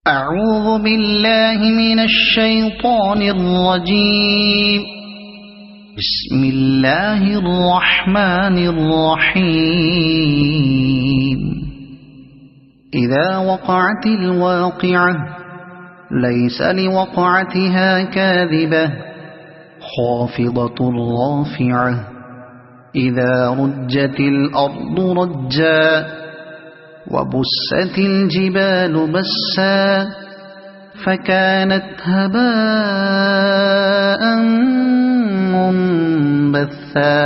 أعوذ بالله من الشيطان الرجيم. بسم الله الرحمن الرحيم. إذا وقعت الواقعة ليس لوقعتها كاذبة خافضة رافعة إذا رجت الأرض رجا وبست الجبال بسا فكانت هباء منبثا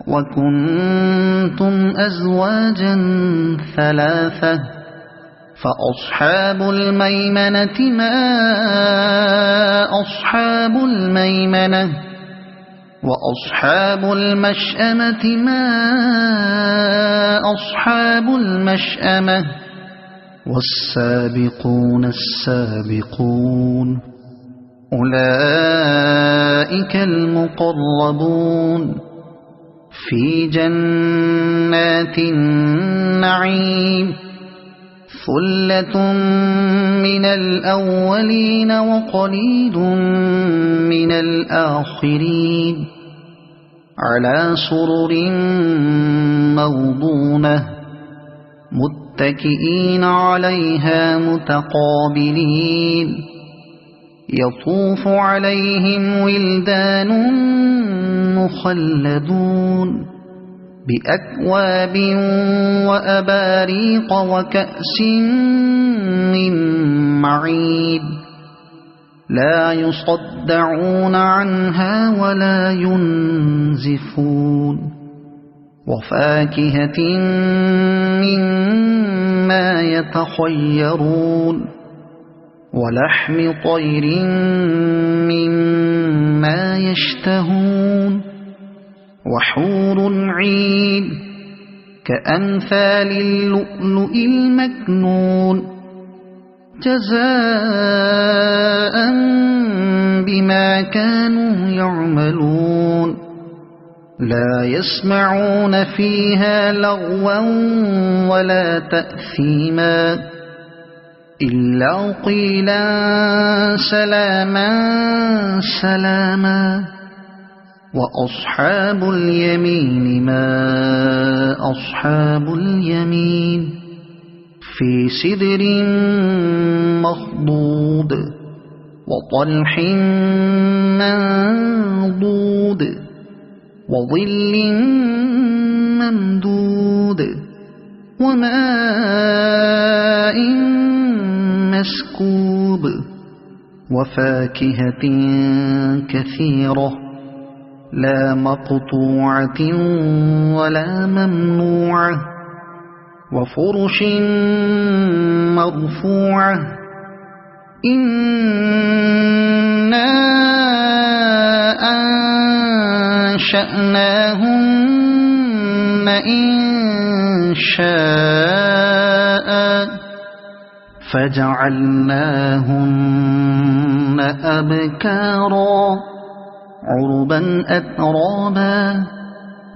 وكنتم أزواجا ثلاثة فأصحاب الميمنة ما أصحاب الميمنة وأصحاب المشأمة ما أصحاب المشأمة والسابقون السابقون أولئك المقربون في جنات النعيم ثلة من الأولين وقليل من الآخرين على سرر موضونة متكئين عليها متقابلين يطوف عليهم ولدان مخلدون بأكواب وأباريق وكأس من معين لا يصدعون عنها ولا ينزفون وفاكهة مما يتخيرون ولحم طير مما يشتهون وحور عين كأمثال اللؤلؤ المكنون جزاء بما كانوا يعملون لا يسمعون فيها لغوا ولا تأثيما إلا قيلا سلاما سلاما وأصحاب اليمين ما أصحاب اليمين في سدر مخضود وطلح منضود وظل ممدود وماء مسكوب وفاكهة كثيرة لا مقطوعة ولا ممنوعة وفرش مرفوعة إنا أنشأناهن إنشاء فجعلناهن أبكارا عربا أترابا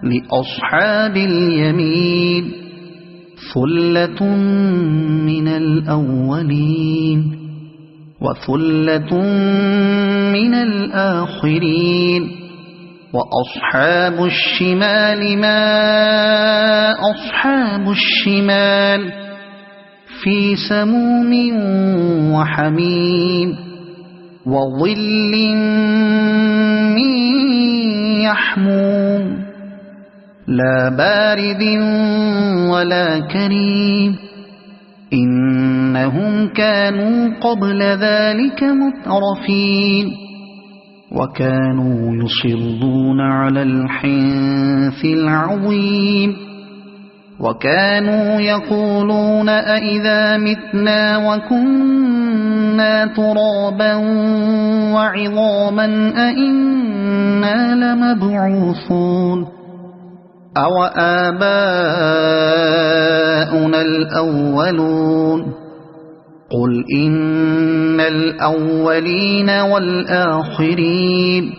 لأصحاب اليمين ثلة من الأولين وثلة من الآخرين وأصحاب الشمال ما أصحاب الشمال في سموم وحميم وظل من يحموم لا بارد ولا كريم إنهم كانوا قبل ذلك مترفين وكانوا يصرون على الحنث العظيم وكانوا يقولون أئذا متنا وكنا ترابا وعظاما أئنا لمبعوثون أو آباؤنا الأولون قل إن الأولين والآخرين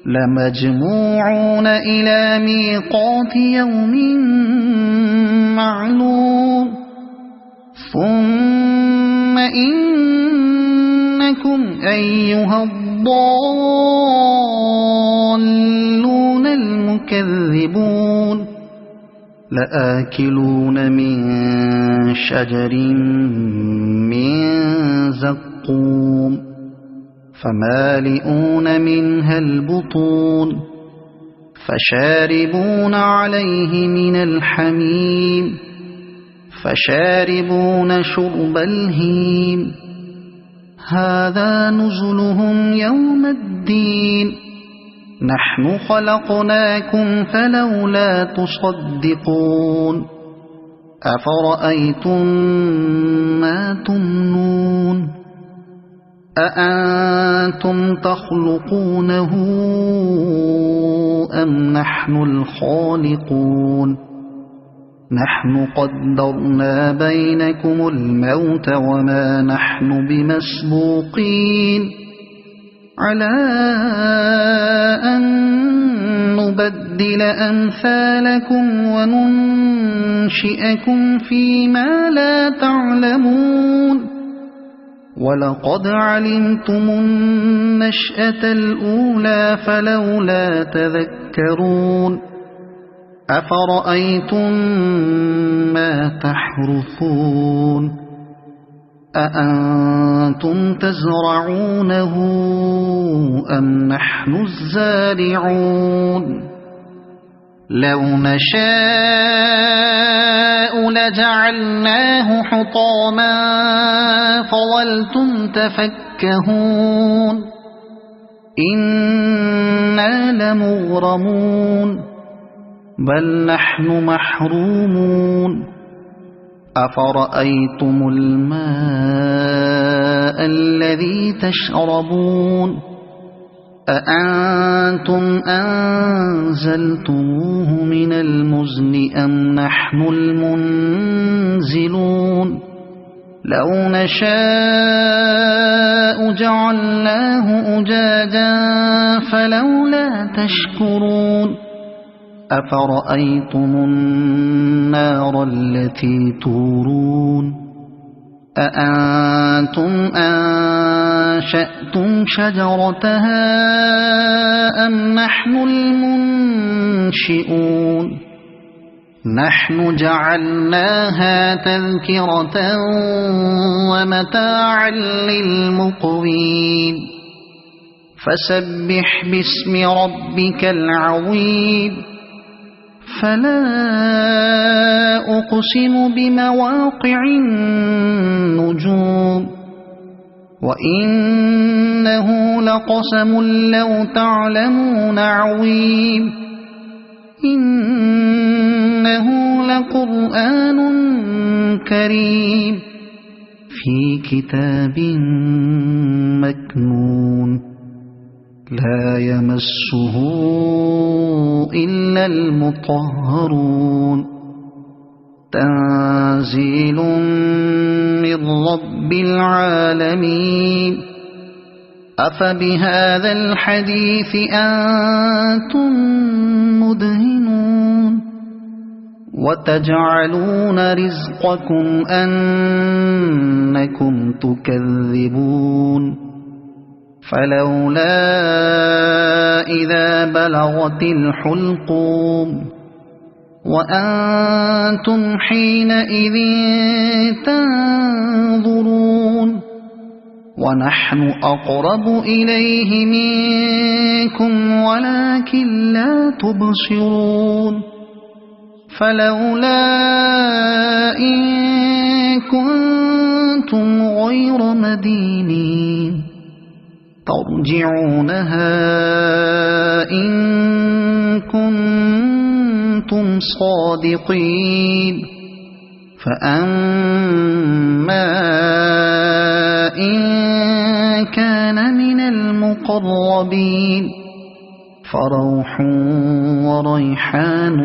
لمجموعون إلى ميقات يوم معلوم ثم إنكم أيها الضالون المكذبون لآكلون من شجر من زقوم فمالئون منها البطون فشاربون عليه من الحميم فشاربون شرب الهيم هذا نزلهم يوم الدين نحن خلقناكم فلولا تصدقون أفرأيتم ما تمنون أأنتم تخلقونه أم نحن الخالقون نحن قدرنا بينكم الموت وما نحن بمسبوقين على أن نبدل أمثالكم وننشئكم فيما لا تعلمون ولقد علمتم النشأة الأولى فلولا تذكرون أفرأيتم ما تحرثون أأنتم تزرعونه أم نحن الزارعون لو نشاء لجعلناه حطاما فظلتم تفكهون إنا لمغرمون بل نحن محرومون أفرأيتم الماء الذي تشربون أأنتم أنزلتموه من المزن أم نحن المنزلون لو نشاء جعلناه أجاجا فلولا تشكرون أفرأيتم النار التي تورون أأنتم أنشأتم شجرتها أم نحن المنشئون نحن جعلناها تذكرة ومتاعا للمقوين فسبح باسم ربك العظيم فلا أقسم بمواقع النجوم وإنه لقسم لو تعلمون عظيم إنه لقرآن كريم في كتاب مكنون لا يمسه إلا المطهرون تنزيل من رب العالمين أفبهذا الحديث أنتم مدهنون وتجعلون رزقكم أنكم تكذبون فلولا إذا بلغت الحلقوم وأنتم حينئذ تنظرون ونحن أقرب إليه منكم ولكن لا تبصرون فلولا إن كنتم غير مدينين ترجعونها إن كنتم صادقين فأما إن كان من المقربين فروح وريحان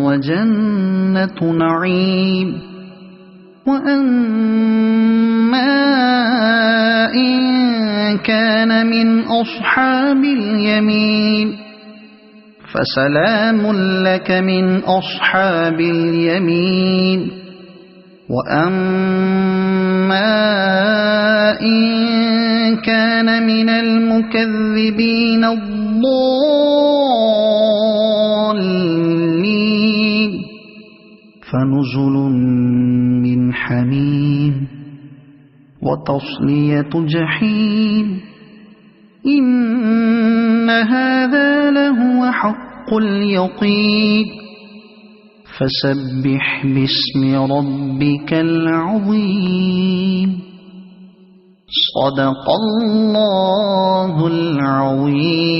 وجنة نعيم وأما إن كان من أصحاب اليمين فسلام لك من أصحاب اليمين وأما إن كان من المكذبين الضالين فنزل من حميم وتصلية جحيم إن هذا لهو حق اليقين فسبح باسم ربك العظيم صدق الله العظيم.